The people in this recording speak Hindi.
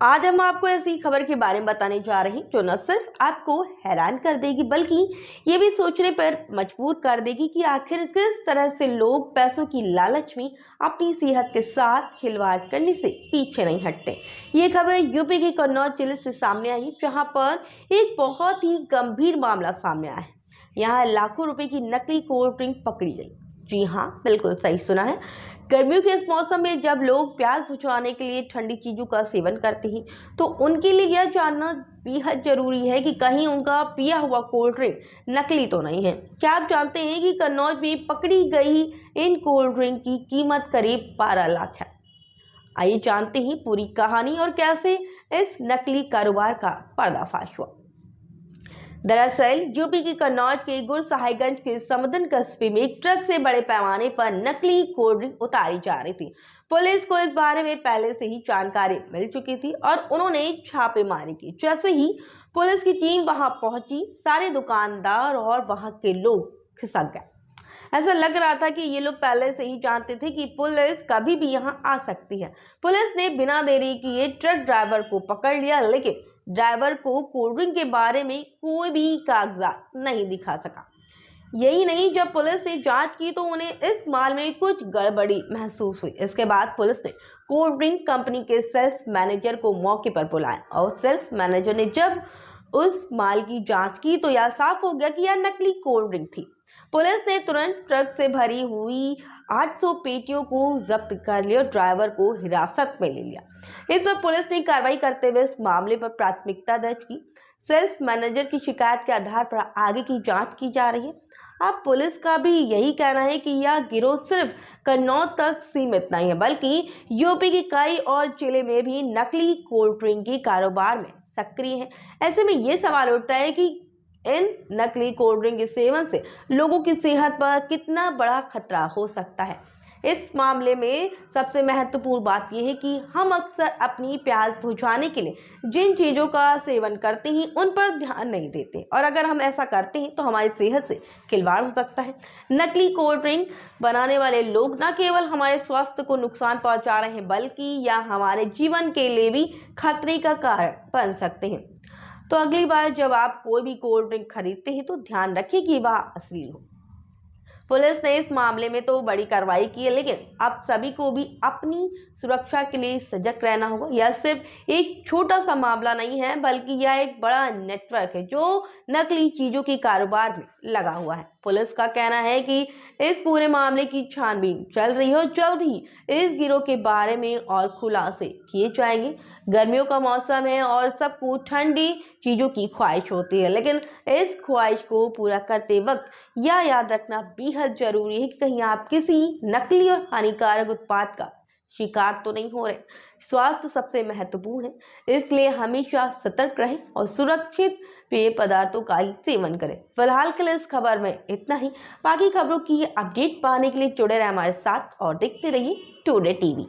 आज हम आपको ऐसी खबर के बारे में बताने जा रहे हैं जो न सिर्फ आपको हैरान कर देगी बल्कि ये भी सोचने पर मजबूर कर देगी कि आखिर किस तरह से लोग पैसों की लालच में अपनी सेहत के साथ खिलवाड़ करने से पीछे नहीं हटते। ये खबर यूपी के कन्नौज जिले से सामने आई, जहां पर एक बहुत ही गंभीर मामला सामने आया है। यहाँ लाखों रुपए की नकली कोल्ड ड्रिंक पकड़ी गई। जी हाँ, बिल्कुल सही सुना है। गर्मियों के इस मौसम में जब लोग प्यास बुझाने के लिए ठंडी चीजों का सेवन करते हैं, तो उनके लिए यह जानना बेहद जरूरी है कि कहीं उनका पिया हुआ कोल्ड ड्रिंक नकली तो नहीं है। क्या आप जानते हैं कि कन्नौज में पकड़ी गई इन कोल्ड ड्रिंक की कीमत करीब 12 लाख है। आइए जानते हैं पूरी कहानी और कैसे इस नकली कारोबार का पर्दाफाश हुआ। दरअसल यूपी के कन्नौज के गुरसाहिबगंज के समदन कस्बे में एक ट्रक से बड़े पैमाने पर नकली कोल्ड ड्रिंक उतारी जा रही थी। पुलिस को इस बारे में पहले से ही जानकारी मिल चुकी थी और उन्होंने छापेमारी की। जैसे ही पुलिस की टीम वहां पहुंची, सारे दुकानदार और वहां के लोग खिसक गए। ऐसा लग रहा था कि ये लोग पहले से ही जानते थे कि पुलिस कभी भी यहाँ आ सकती है। पुलिस ने बिना देरी किए ट्रक ड्राइवर को पकड़ लिया, लेकिन ड्राइवर को कोल्ड ड्रिंक के बारे में कोई भी कागजात नहीं दिखा सका। यही नहीं, जब पुलिस ने जांच की तो उन्हें इस माल में कुछ गड़बड़ी महसूस हुई। इसके बाद पुलिस ने कोल्ड ड्रिंक कंपनी के सेल्स मैनेजर को मौके पर बुलाया और सेल्स मैनेजर ने जब उस माल की जांच की तो यह साफ हो गया कि यह नकली कोल्ड ड्रिंक थी। पुलिस ने तुरंत ट्रक से भरी हुई 800 पेटियों को जब्त कर लिया और ड्राइवर को हिरासत में ले लिया। इस पर पुलिस ने कार्रवाई करते हुए इस मामले पर प्राथमिकता दर्ज की। सेल्स मैनेजर की शिकायत के आधार पर आगे की जांच की जा रही है। अब पुलिस का भी यही कहना है कि यह गिरोह सिर्फ कन्नौज तक सीमित नहीं है, बल्कि यूपी के कई और जिले में भी नकली कोल्ड ड्रिंक के कारोबार में सक्रिय है। ऐसे में ये सवाल उठता है कि इन नकली कोल्ड ड्रिंक के सेवन से लोगों की सेहत पर कितना बड़ा खतरा हो सकता है। इस मामले में सबसे महत्वपूर्ण बात यह है कि हम अक्सर अपनी प्यास बुझाने के लिए जिन चीज़ों का सेवन करते हैं उन पर ध्यान नहीं देते, और अगर हम ऐसा करते हैं तो हमारी सेहत से खिलवाड़ हो सकता है। नकली कोल्ड ड्रिंक बनाने वाले लोग न केवल हमारे स्वास्थ्य को नुकसान पहुंचा रहे हैं, बल्कि यह हमारे जीवन के लिए भी खतरे का कारण बन सकते हैं। तो अगली बार जब आप कोई भी कोल्ड ड्रिंक खरीदते हैं तो ध्यान रखें कि वह असली हो। पुलिस ने इस मामले में तो बड़ी कार्रवाई की है, लेकिन अब सभी को भी अपनी सुरक्षा के लिए सजग रहना होगा। यह सिर्फ एक छोटा सा मामला नहीं है, बल्कि यह एक बड़ा नेटवर्क है जो नकली चीजों के कारोबार में लगा हुआ है। पुलिस का कहना है कि इस पूरे मामले की छानबीन चल रही है और जल्द ही इस गिरोह के बारे में और खुलासे किए जाएंगे। गर्मियों का मौसम है और सबको ठंडी चीजों की ख्वाहिश होती है, लेकिन इस ख्वाहिश को पूरा करते वक्त यह याद रखना बेहद जरूरी है कि कहीं आप किसी नकली और हानिकारक उत्पाद का शिकार तो नहीं हो रहे। स्वास्थ्य सबसे महत्वपूर्ण है, इसलिए हमेशा सतर्क रहें और सुरक्षित पेय पदार्थों का ही सेवन करें। फिलहाल के लिए इस खबर में इतना ही। बाकी खबरों की अपडेट पाने के लिए जुड़े रहे हमारे साथ और देखते रहिए टुडे टीवी।